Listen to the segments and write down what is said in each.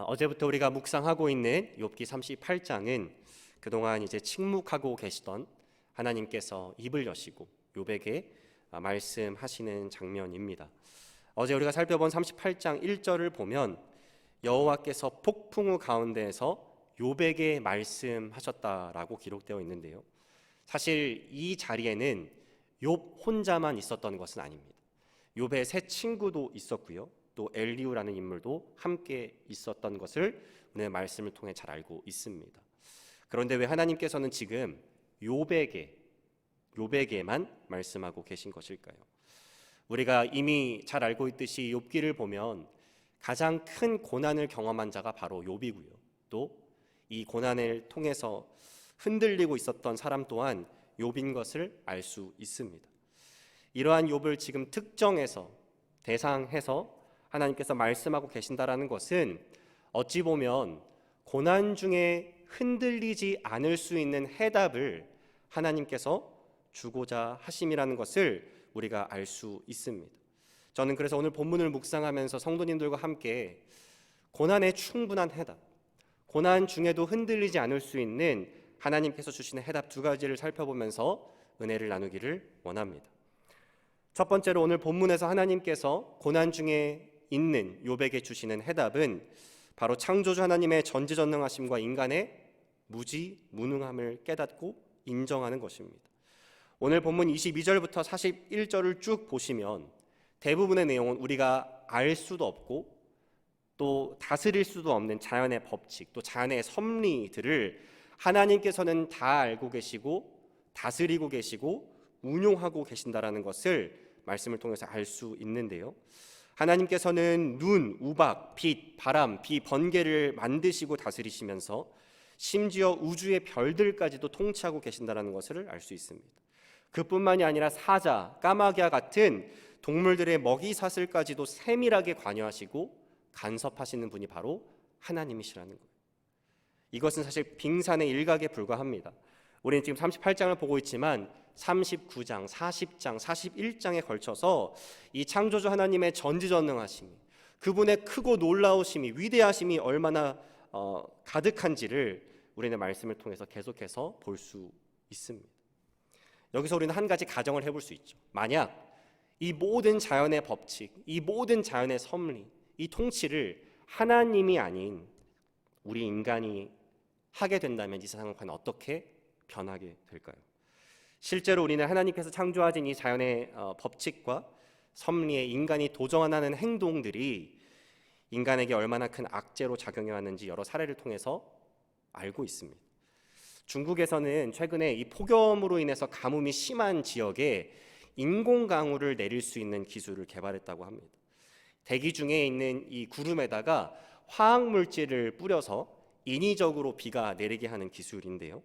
어제부터 우리가 묵상하고 있는 욥기 38장은 그동안 이제 침묵하고 계시던 하나님께서 입을 여시고 욥에게 말씀하시는 장면입니다. 어제 우리가 살펴본 38장 1절을 보면 여호와께서 폭풍우 가운데에서 욥에게 말씀하셨다라고 기록되어 있는데요. 사실 이 자리에는 욥 혼자만 있었던 것은 아닙니다. 욥의 세 친구도 있었고요. 또 엘리후라는 인물도 함께 있었던 것을 오늘 말씀을 통해 잘 알고 있습니다. 그런데 왜 하나님께서는 지금 욥에게만 말씀하고 계신 것일까요? 우리가 이미 잘 알고 있듯이 욥기를 보면 가장 큰 고난을 경험한 자가 바로 욥이고요. 또 이 고난을 통해서 흔들리고 있었던 사람 또한 욥인 것을 알 수 있습니다. 이러한 욥을 지금 특정해서 대상해서 하나님께서 말씀하고 계신다라는 것은 어찌 보면 고난 중에 흔들리지 않을 수 있는 해답을 하나님께서 주고자 하심이라는 것을 우리가 알 수 있습니다. 저는 그래서 오늘 본문을 묵상하면서 성도님들과 함께 고난의 충분한 해답, 고난 중에도 흔들리지 않을 수 있는 하나님께서 주시는 해답 두 가지를 살펴보면서 은혜를 나누기를 원합니다. 첫 번째로 오늘 본문에서 하나님께서 고난 중에 있는 욥에게 주시는 해답은 바로 창조주 하나님의 전지전능하심과 인간의 무지무능함을 깨닫고 인정하는 것입니다. 오늘 본문 22절부터 41절을 쭉 보시면 대부분의 내용은 우리가 알 수도 없고 또 다스릴 수도 없는 자연의 법칙, 또 자연의 섭리들을 하나님께서는 다 알고 계시고 다스리고 계시고 운용하고 계신다라는 것을 말씀을 통해서 알 수 있는데요. 하나님께서는 눈, 우박, 빛, 바람, 비, 번개를 만드시고 다스리시면서 심지어 우주의 별들까지도 통치하고 계신다라는 것을 알 수 있습니다. 그뿐만이 아니라 사자, 까마귀와 같은 동물들의 먹이 사슬까지도 세밀하게 관여하시고 간섭하시는 분이 바로 하나님이시라는 거예요. 이것은 사실 빙산의 일각에 불과합니다. 우리는 지금 38장을 보고 있지만 39장, 40장, 41장에 걸쳐서 이 창조주 하나님의 전지전능하심이, 그분의 크고 놀라우심이, 위대하심이 얼마나 가득한지를 우리는 말씀을 통해서 계속해서 볼 수 있습니다. 여기서 우리는 한 가지 가정을 해볼 수 있죠. 만약 이 모든 자연의 법칙, 이 모든 자연의 섭리, 이 통치를 하나님이 아닌 우리 인간이 하게 된다면 이 세상은 과연 어떻게 변하게 될까요? 실제로 우리는 하나님께서 창조하신 이 자연의 법칙과 섭리에 인간이 도전하는 행동들이 인간에게 얼마나 큰 악재로 작용해 왔는지 여러 사례를 통해서 알고 있습니다. 중국에서는 최근에 이 폭염으로 인해서 가뭄이 심한 지역에 인공강우를 내릴 수 있는 기술을 개발했다고 합니다. 대기 중에 있는 이 구름에다가 화학물질을 뿌려서 인위적으로 비가 내리게 하는 기술인데요.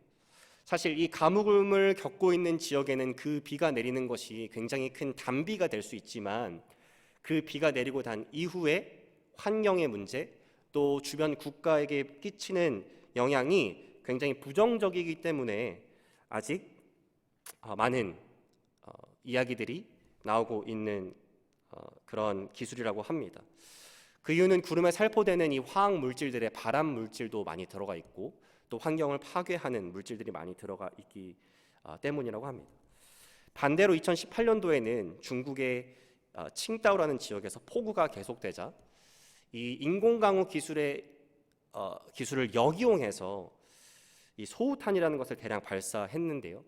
사실 이 가뭄을 겪고 있는 지역에는 그 비가 내리는 것이 굉장히 큰 단비가 될 수 있지만 그 비가 내리고 난 이후에 환경의 문제, 또 주변 국가에게 끼치는 영향이 굉장히 부정적이기 때문에 아직 많은 이야기들이 나오고 있는 그런 기술이라고 합니다. 그 이유는 구름에 살포되는 이 화학 물질들의 발암 물질도 많이 들어가 있고 또 환경을 파괴하는 물질들이 많이 들어가 있기 때문이라고 합니다. 반대로 2018년도에는 중국의 칭다오라는 지역에서 폭우가 계속되자 이 인공강우 기술을 역이용해서 이 소우탄이라는 것을 대량 발사했는데요.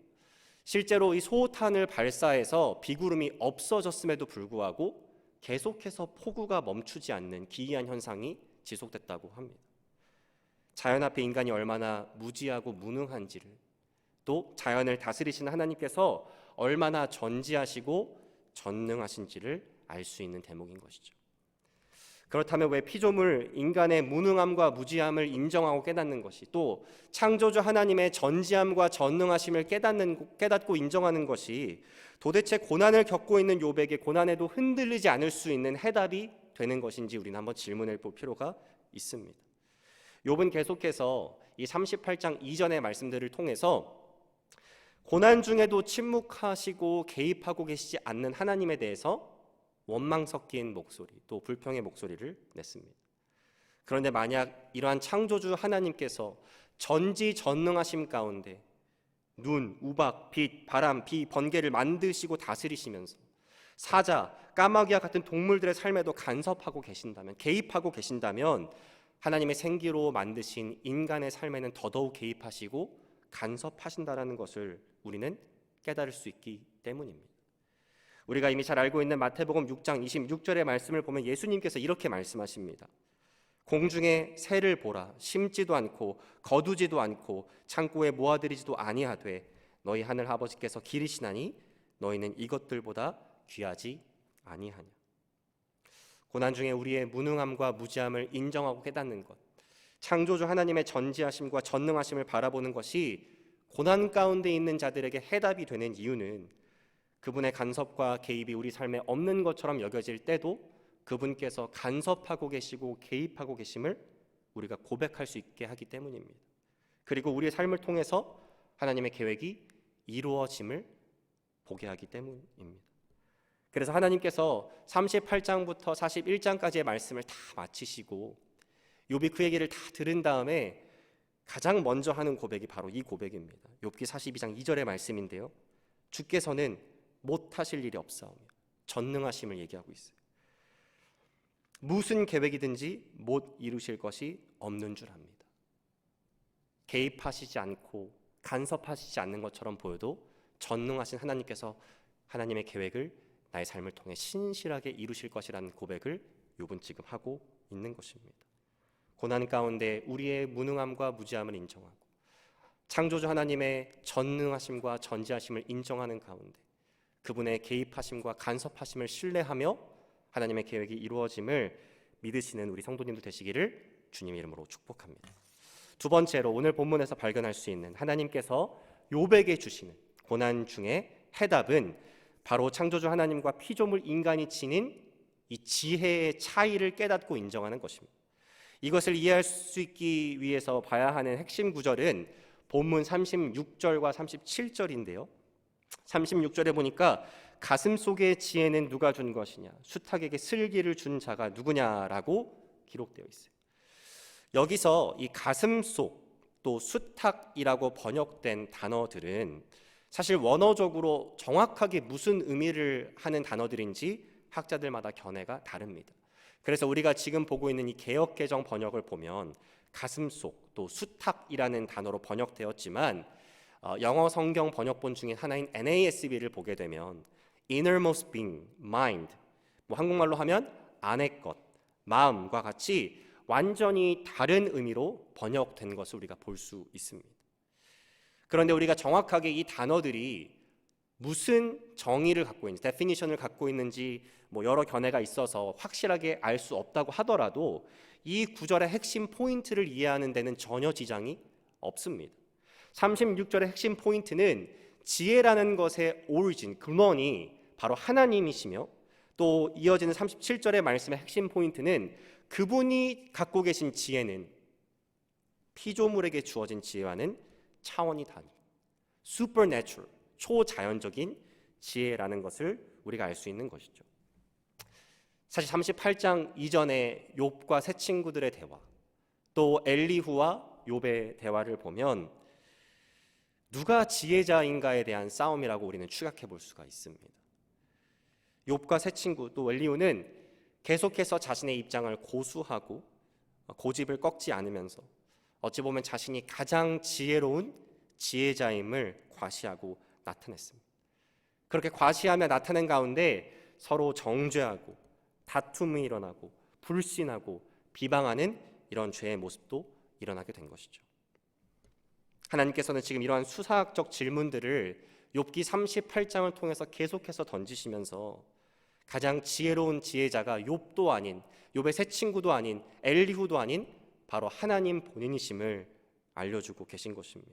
실제로 이 소우탄을 발사해서 비구름이 없어졌음에도 불구하고 계속해서 폭우가 멈추지 않는 기이한 현상이 지속됐다고 합니다. 자연 앞에 인간이 얼마나 무지하고 무능한지를, 또 자연을 다스리시는 하나님께서 얼마나 전지하시고 전능하신지를 알 수 있는 대목인 것이죠. 그렇다면 왜 피조물 인간의 무능함과 무지함을 인정하고 깨닫는 것이, 또 창조주 하나님의 전지함과 전능하심을 깨닫고 인정하는 것이 도대체 고난을 겪고 있는 욥에게 고난에도 흔들리지 않을 수 있는 해답이 되는 것인지 우리는 한번 질문해 볼 필요가 있습니다. 욥은 계속해서 이 38장 이전의 말씀들을 통해서 고난 중에도 침묵하시고 개입하고 계시지 않는 하나님에 대해서 원망 섞인 목소리, 또 불평의 목소리를 냈습니다. 그런데 만약 이러한 창조주 하나님께서 전지전능하심 가운데 눈, 우박, 빛, 바람, 비, 번개를 만드시고 다스리시면서 사자, 까마귀와 같은 동물들의 삶에도 간섭하고 계신다면, 개입하고 계신다면 하나님의 생기로 만드신 인간의 삶에는 더더욱 개입하시고 간섭하신다라는 것을 우리는 깨달을 수 있기 때문입니다. 우리가 이미 잘 알고 있는 마태복음 6장 26절의 말씀을 보면 예수님께서 이렇게 말씀하십니다. 공중에 새를 보라. 심지도 않고 거두지도 않고 창고에 모아들이지도 아니하되 너희 하늘 아버지께서 기르시나니 너희는 이것들보다 귀하지 아니하냐. 고난 중에 우리의 무능함과 무지함을 인정하고 깨닫는 것, 창조주 하나님의 전지하심과 전능하심을 바라보는 것이 고난 가운데 있는 자들에게 해답이 되는 이유는 그분의 간섭과 개입이 우리 삶에 없는 것처럼 여겨질 때도 그분께서 간섭하고 계시고 개입하고 계심을 우리가 고백할 수 있게 하기 때문입니다. 그리고 우리의 삶을 통해서 하나님의 계획이 이루어짐을 보게 하기 때문입니다. 그래서 하나님께서 38장부터 41장까지의 말씀을 다 마치시고 욥이 그 얘기를 다 들은 다음에 가장 먼저 하는 고백이 바로 이 고백입니다. 욥기 42장 2절의 말씀인데요, 주께서는 못하실 일이 없사오며 전능하심을 얘기하고 있어요. 무슨 계획이든지 못 이루실 것이 없는 줄 압니다. 개입하시지 않고 간섭하시지 않는 것처럼 보여도 전능하신 하나님께서 하나님의 계획을 나의 삶을 통해 신실하게 이루실 것이라는 고백을 욥은 지금 하고 있는 것입니다. 고난 가운데 우리의 무능함과 무지함을 인정하고 창조주 하나님의 전능하심과 전지하심을 인정하는 가운데 그분의 개입하심과 간섭하심을 신뢰하며 하나님의 계획이 이루어짐을 믿으시는 우리 성도님들 되시기를 주님의 이름으로 축복합니다. 두 번째로 오늘 본문에서 발견할 수 있는 하나님께서 욥에게 주시는 고난 중에 해답은 바로 창조주 하나님과 피조물 인간이 지닌 이 지혜의 차이를 깨닫고 인정하는 것입니다. 이것을 이해할 수 있기 위해서 봐야 하는 핵심 구절은 본문 36절과 37절인데요. 36절에 보니까 가슴 속의 지혜는 누가 준 것이냐, 수탉에게 슬기를 준 자가 누구냐라고 기록되어 있어요. 여기서 이 가슴 속 또 수탉이라고 번역된 단어들은 사실 원어적으로 정확하게 무슨 의미를 하는 단어들인지 학자들마다 견해가 다릅니다. 그래서 우리가 지금 보고 있는 이 개역개정 번역을 보면 가슴 속 또 수탉이라는 단어로 번역되었지만 영어 성경 번역본 중에 하나인 NASB를 보게 되면 innermost being, mind, 뭐 한국말로 하면 안의 것, 마음과 같이 완전히 다른 의미로 번역된 것을 우리가 볼 수 있습니다. 그런데 우리가 정확하게 이 단어들이 무슨 정의를 갖고 있는지, 데피니션을 갖고 있는지 뭐 여러 견해가 있어서 확실하게 알 수 없다고 하더라도 이 구절의 핵심 포인트를 이해하는 데는 전혀 지장이 없습니다. 36절의 핵심 포인트는 지혜라는 것의 오리진, 근원이 바로 하나님이시며 또 이어지는 37절의 말씀의 핵심 포인트는 그분이 갖고 계신 지혜는 피조물에게 주어진 지혜와는 차원이 다른 supernatural, 초자연적인 지혜라는 것을 우리가 알 수 있는 것이죠. 사실 38장 이전에 욥과 세 친구들의 대화, 또 엘리후와 욥의 대화를 보면 누가 지혜자인가에 대한 싸움이라고 우리는 추각해 볼 수가 있습니다. 욥과 세 친구 또 엘리후는 계속해서 자신의 입장을 고수하고 고집을 꺾지 않으면서 어찌 보면 자신이 가장 지혜로운 지혜자임을 과시하고 나타냈습니다. 그렇게 과시하며 나타낸 가운데 서로 정죄하고 다툼이 일어나고 불신하고 비방하는 이런 죄의 모습도 일어나게 된 것이죠. 하나님께서는 지금 이러한 수사학적 질문들을 욥기 38장을 통해서 계속해서 던지시면서 가장 지혜로운 지혜자가 욥도 아닌, 욥의 세 친구도 아닌, 엘리후도 아닌 바로 하나님 본인이심을 알려주고 계신 것입니다.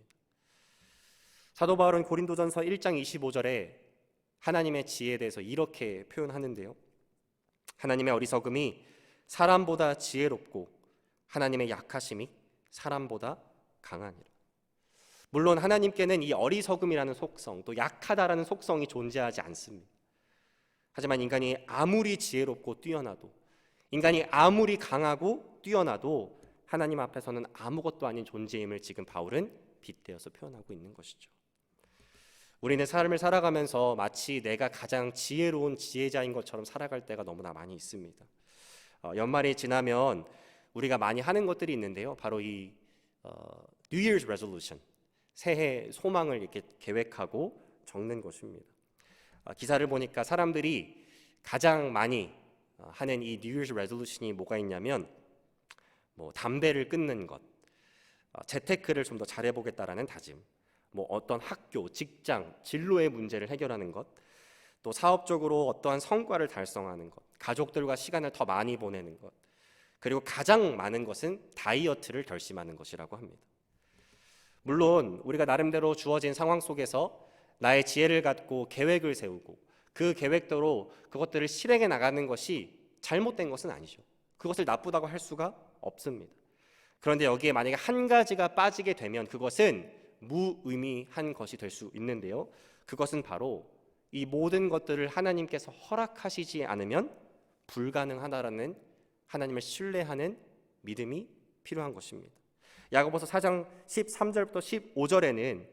사도 바울은 고린도전서 1장 25절에 하나님의 지혜에 대해서 이렇게 표현하는데요, 하나님의 어리석음이 사람보다 지혜롭고 하나님의 약하심이 사람보다 강하니라. 물론 하나님께는 이 어리석음이라는 속성, 또 약하다라는 속성이 존재하지 않습니다. 하지만 인간이 아무리 지혜롭고 뛰어나도, 인간이 아무리 강하고 뛰어나도 하나님 앞에서는 아무것도 아닌 존재임을 지금 바울은 빗대어서 표현하고 있는 것이죠. 우리는 삶을 살아가면서 마치 내가 가장 지혜로운 지혜자인 것처럼 살아갈 때가 너무나 많이 있습니다. 연말이 지나면 우리가 많이 하는 것들이 있는데요. 바로 이 New Year's Resolution, 새해 소망을 이렇게 계획하고 적는 것입니다. 기사를 보니까 사람들이 가장 많이 하는 이 New Year's Resolution이 뭐가 있냐면 담배를 끊는 것, 재테크를 좀 더 잘해보겠다라는 다짐, 어떤 학교, 직장, 진로의 문제를 해결하는 것, 또 사업적으로 어떠한 성과를 달성하는 것, 가족들과 시간을 더 많이 보내는 것, 그리고 가장 많은 것은 다이어트를 결심하는 것이라고 합니다. 물론 우리가 나름대로 주어진 상황 속에서 나의 지혜를 갖고 계획을 세우고 그 계획대로 그것들을 실행해 나가는 것이 잘못된 것은 아니죠. 그것을 나쁘다고 할 수가 없습니다. 그런데 여기에 만약에 한 가지가 빠지게 되면 그것은 무의미한 것이 될 수 있는데요. 그것은 바로 이 모든 것들을 하나님께서 허락하시지 않으면 불가능하다라는 하나님을 신뢰하는 믿음이 필요한 것입니다. 야고보서 4장 13절부터 15절에는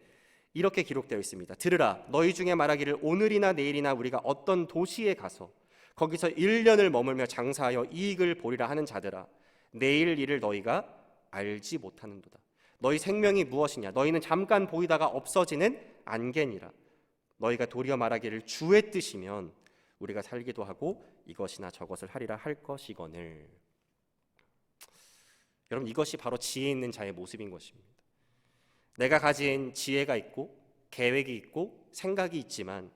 이렇게 기록되어 있습니다. 들으라, 너희 중에 말하기를 오늘이나 내일이나 우리가 어떤 도시에 가서 거기서 1년을 머물며 장사하여 이익을 보리라 하는 자들아, 내일 일을 너희가 알지 못하는도다. 너희 생명이 무엇이냐? 너희는 잠깐 보이다가 없어지는 안개니라. 너희가 도리어 말하기를 주의 뜻이면 우리가 살기도 하고 이것이나 저것을 하리라 할 것이거늘. 여러분, 이것이 바로 지혜 있는 자의 모습인 것입니다. 내가 가진 지혜가 있고 계획이 있고 생각이 있지만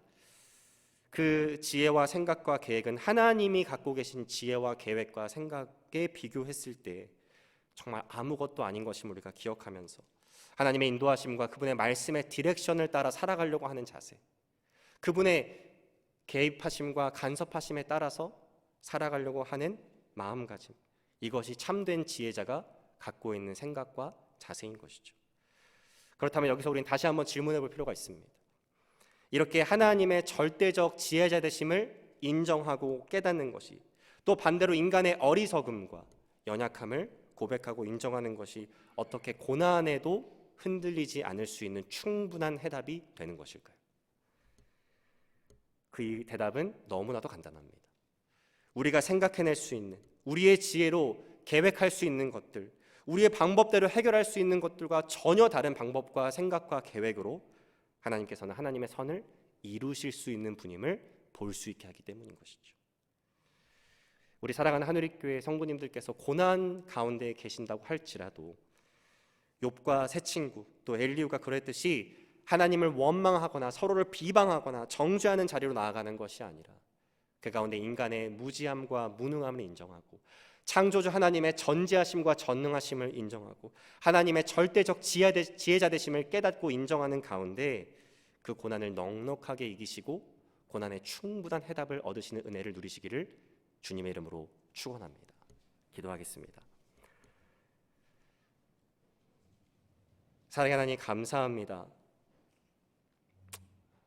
그 지혜와 생각과 계획은 하나님이 갖고 계신 지혜와 계획과 생각에 비교했을 때 정말 아무것도 아닌 것임을 우리가 기억하면서 하나님의 인도하심과 그분의 말씀의 디렉션을 따라 살아가려고 하는 자세, 그분의 개입하심과 간섭하심에 따라서 살아가려고 하는 마음가짐, 이것이 참된 지혜자가 갖고 있는 생각과 자세인 것이죠. 그렇다면 여기서 우리는 다시 한번 질문해 볼 필요가 있습니다. 이렇게 하나님의 절대적 지혜자 되심을 인정하고 깨닫는 것이, 또 반대로 인간의 어리석음과 연약함을 고백하고 인정하는 것이 어떻게 고난에도 흔들리지 않을 수 있는 충분한 해답이 되는 것일까요? 그 대답은 너무나도 간단합니다. 우리가 생각해낼 수 있는, 우리의 지혜로 계획할 수 있는 것들, 우리의 방법대로 해결할 수 있는 것들과 전혀 다른 방법과 생각과 계획으로 하나님께서는 하나님의 선을 이루실 수 있는 분임을 볼 수 있게 하기 때문인 것이죠. 우리 사랑하는 하늘의교회 성도님들께서 고난 가운데 계신다고 할지라도 욥과 세 친구 또 엘리후가 그랬듯이 하나님을 원망하거나 서로를 비방하거나 정죄하는 자리로 나아가는 것이 아니라 그 가운데 인간의 무지함과 무능함을 인정하고 창조주 하나님의 전지하심과 전능하심을 인정하고 하나님의 절대적 지혜자 되심을 깨닫고 인정하는 가운데 그 고난을 넉넉하게 이기시고 고난의 충분한 해답을 얻으시는 은혜를 누리시기를 주님의 이름으로 축원합니다. 기도하겠습니다. 사랑하는 하나님, 감사합니다.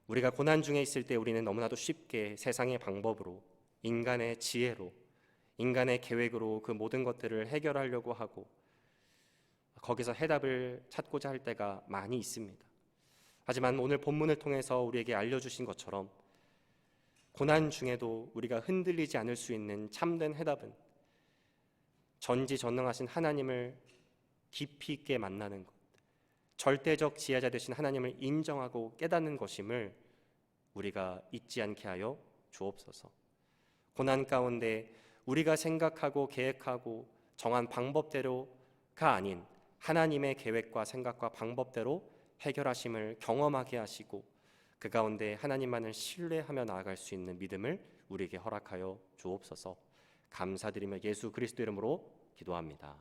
우리가 고난 중에 있을 때 우리는 너무나도 쉽게 세상의 방법으로, 인간의 지혜로, 인간의 계획으로 그 모든 것들을 해결하려고 하고 거기서 해답을 찾고자 할 때가 많이 있습니다. 하지만 오늘 본문을 통해서 우리에게 알려주신 것처럼 고난 중에도 우리가 흔들리지 않을 수 있는 참된 해답은 전지전능하신 하나님을 깊이 있게 만나는 것, 절대적 지혜자 되신 하나님을 인정하고 깨닫는 것임을 우리가 잊지 않게 하여 주옵소서. 고난 가운데 우리가 생각하고 계획하고 정한 방법대로가 아닌 하나님의 계획과 생각과 방법대로 해결하심을 경험하게 하시고 그 가운데 하나님만을 신뢰하며 나아갈 수 있는 믿음을 우리에게 허락하여 주옵소서. 감사드리며 예수 그리스도 이름으로 기도합니다.